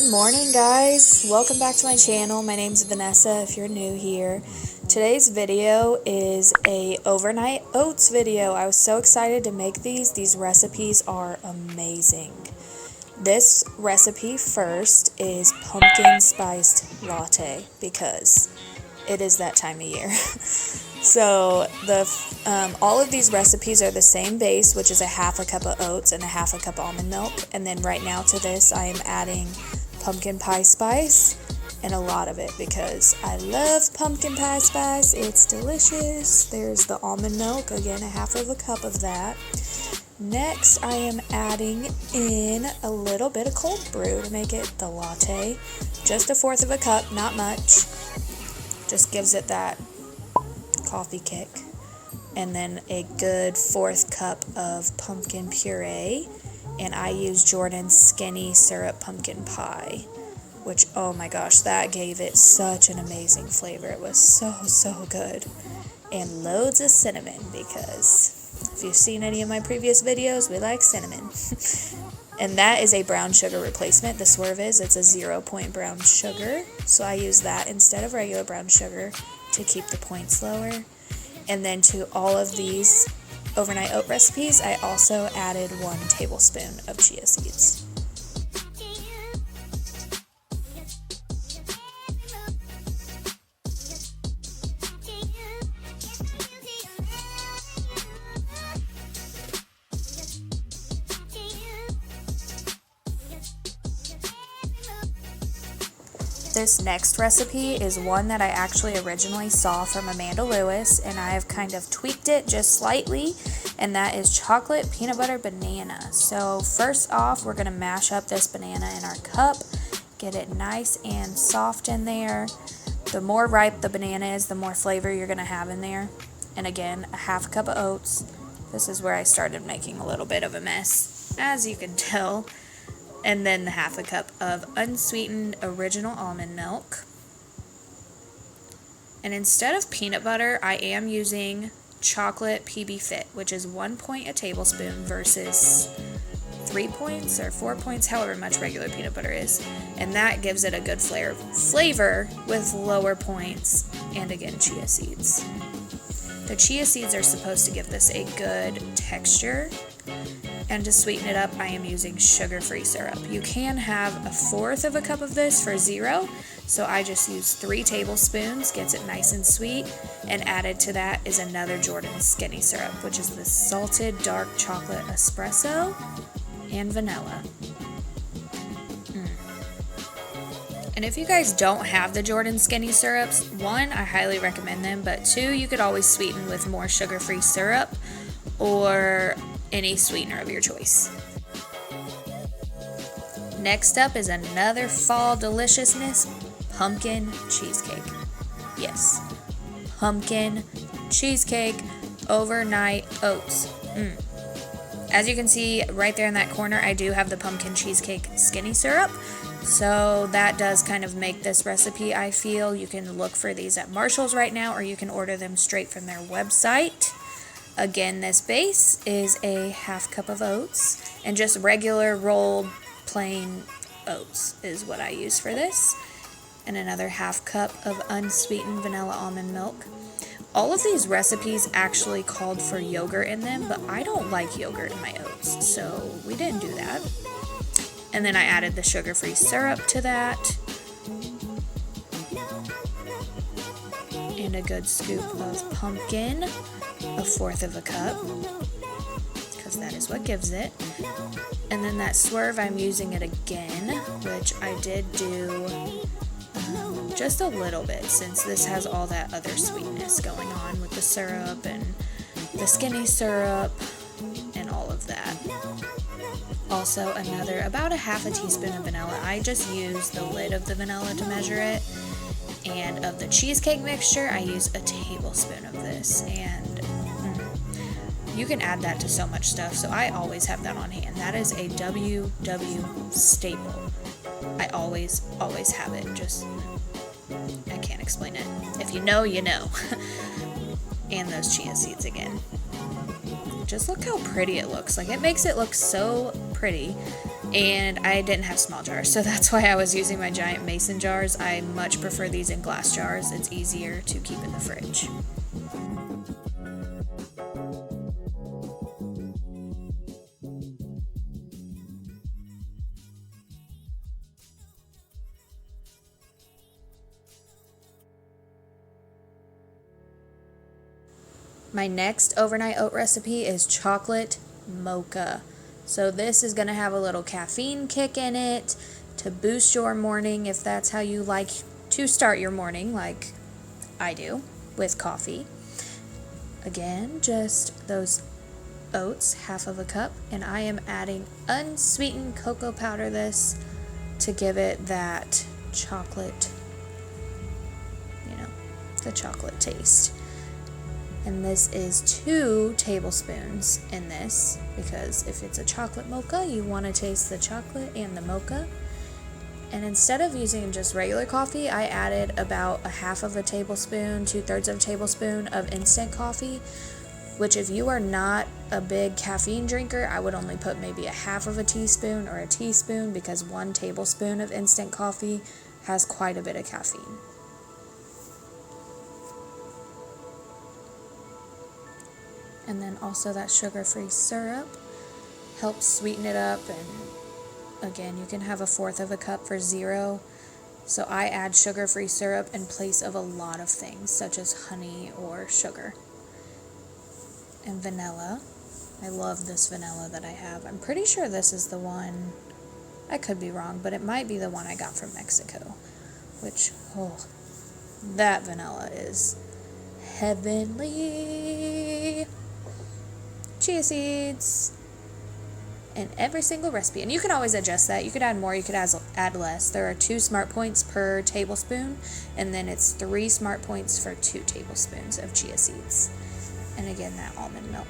Good morning, guys. Welcome back to my channel. My name's Vanessa if you're new here. Today's video is a overnight oats video. I was so excited to make these. These recipes are amazing. This recipe first is pumpkin spiced latte because it is that time of year. So all of these recipes are the same base, which is a half a cup of oats and a half a cup of almond milk. And then right now to this, I am adding pumpkin pie spice and a lot of it because I love pumpkin pie spice. It's delicious. There's the almond milk, again, a half of a cup of that. Next, I am adding in a little bit of cold brew to make it the latte. Just a fourth of a cup, not much. Just gives it that coffee kick. And then a good fourth cup of pumpkin puree, and I use Jordan's skinny syrup pumpkin pie, which, oh my gosh, that gave it such an amazing flavor. It was so good. And loads of cinnamon because if you've seen any of my previous videos, we like cinnamon. And that is a brown sugar replacement. The Swerve it's a 0-point brown sugar, so I use that instead of regular brown sugar to keep the points lower. And then to all of these overnight oat recipes, I also added 1 tablespoon of chia seeds. This next recipe is one that I actually originally saw from Amanda Lewis, and I have kind of tweaked it just slightly, and that is chocolate peanut butter banana. So first off, we're going to mash up this banana in our cup, get it nice and soft in there. The more ripe the banana is, the more flavor you're going to have in there. And again, a half cup of oats. This is where I started making a little bit of a mess, as you can tell. And then the half a cup of unsweetened original almond milk. And instead of peanut butter, I am using chocolate PBFit, which is 1 point a tablespoon versus 3 points or 4 points, however much regular peanut butter is. And that gives it a good flavor with lower points and, again, chia seeds. The chia seeds are supposed to give this a good texture. And to sweeten it up, I am using sugar-free syrup. You can have a fourth of a cup of this for 0, so I just use 3 tablespoons, gets it nice and sweet, and added to that is another Jordan's skinny syrup, which is the salted dark chocolate espresso and vanilla. And if you guys don't have the Jordan skinny syrups, 1, I highly recommend them, but 2, you could always sweeten with more sugar-free syrup or any sweetener of your choice. Next up is another fall deliciousness, pumpkin cheesecake. Yes, pumpkin cheesecake, overnight oats. As you can see right there in that corner, I do have the pumpkin cheesecake skinny syrup. So that does kind of make this recipe, I feel. You can look for these at Marshall's right now, or you can order them straight from their website. Again, this base is a half cup of oats, and just regular rolled plain oats is what I use for this, and another half cup of unsweetened vanilla almond milk. All of these recipes actually called for yogurt in them, but I don't like yogurt in my oats, so we didn't do that. And then I added the sugar-free syrup to that, and a good scoop of pumpkin, a fourth of a cup, because that is what gives it. And then that Swerve, I'm using it again, which I did do just a little bit, since this has all that other sweetness going on with the syrup and the skinny syrup and all of that. Also about a half a teaspoon of vanilla. I just use the lid of the vanilla to measure it. And of the cheesecake mixture, I use a tablespoon of this, and you can add that to so much stuff, so I always have that on hand. That is a WW staple. I always have it. Just, I can't explain it. If you know, you know. And those chia seeds again. Just look how pretty it looks. Like, it makes it look so pretty. and I didn't have small jars, so that's why I was using my giant mason jars. I much prefer these in glass jars. It's easier to keep in the fridge. My next overnight oat recipe is chocolate mocha. So this is going to have a little caffeine kick in it to boost your morning if that's how you like to start your morning, like I do, with coffee. Again, just those oats, half of a cup, and I am adding unsweetened cocoa powder to give it that chocolate, the chocolate taste. And this is 2 tablespoons in this, because if it's a chocolate mocha, you want to taste the chocolate and the mocha. And instead of using just regular coffee, I added about a half of a tablespoon, 2/3 of a tablespoon of instant coffee, which if you are not a big caffeine drinker, I would only put maybe a half of a teaspoon or a teaspoon, because 1 tablespoon of instant coffee has quite a bit of caffeine. And then also that sugar-free syrup helps sweeten it up. And again, you can have 1/4 of a cup for 0. So I add sugar-free syrup in place of a lot of things, such as honey or sugar. And vanilla. I love this vanilla that I have. I'm pretty sure this is the one, I could be wrong, but it might be the one I got from Mexico. Which, that vanilla is heavenly. Chia seeds in every single recipe, and you can always adjust that. You could add more, you could add less. There are 2 smart points per tablespoon, and then it's 3 smart points for 2 tablespoons of chia seeds. And again, that almond milk.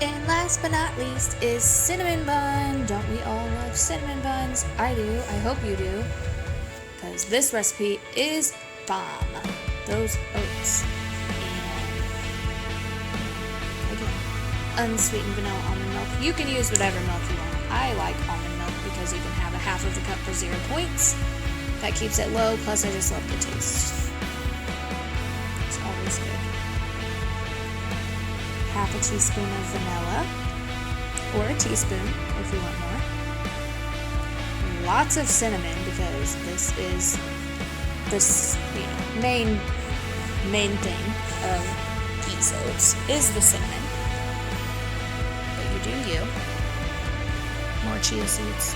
And last but not least is cinnamon bun. Don't we all love cinnamon buns? I do. I hope you do. Because this recipe is bomb. Those oats. And again, unsweetened vanilla almond milk. You can use whatever milk you want. I like almond milk because you can have a half of a cup for 0 points. That keeps it low. Plus, I just love the taste. It's always good. Half a teaspoon of vanilla, or a teaspoon if you want more. Lots of cinnamon, because this is the main thing of these oats is the cinnamon. But you do you. More chia seeds.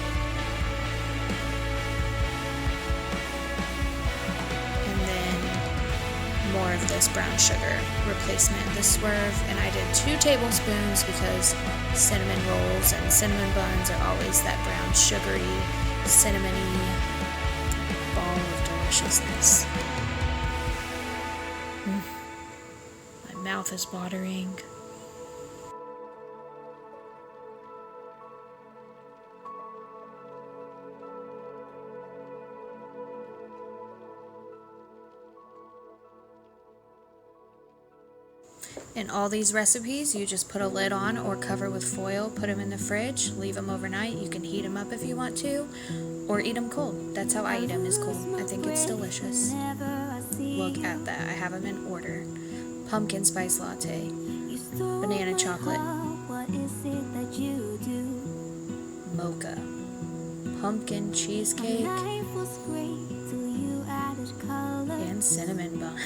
More of this brown sugar replacement, the Swerve, and I did 2 tablespoons because cinnamon rolls and cinnamon buns are always that brown sugary, cinnamony ball of deliciousness. My mouth is watering. In all these recipes, you just put a lid on or cover with foil, put them in the fridge, leave them overnight. You can heat them up if you want to, or eat them cold. That's how I eat them, is cold. I think it's delicious. Look at that. I have them in order. Pumpkin spice latte, banana chocolate, mocha, pumpkin cheesecake, and cinnamon bun.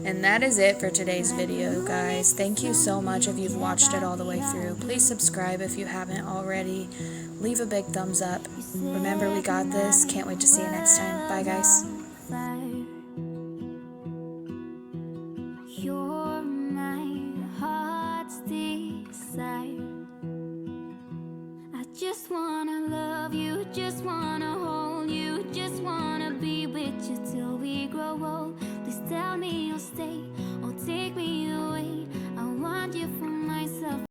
And that is it for today's video, guys. Thank you so much if you've watched it all the way through. Please subscribe if you haven't already. Leave a big thumbs up. Remember, we got this. Can't wait to see you next time. Bye, guys.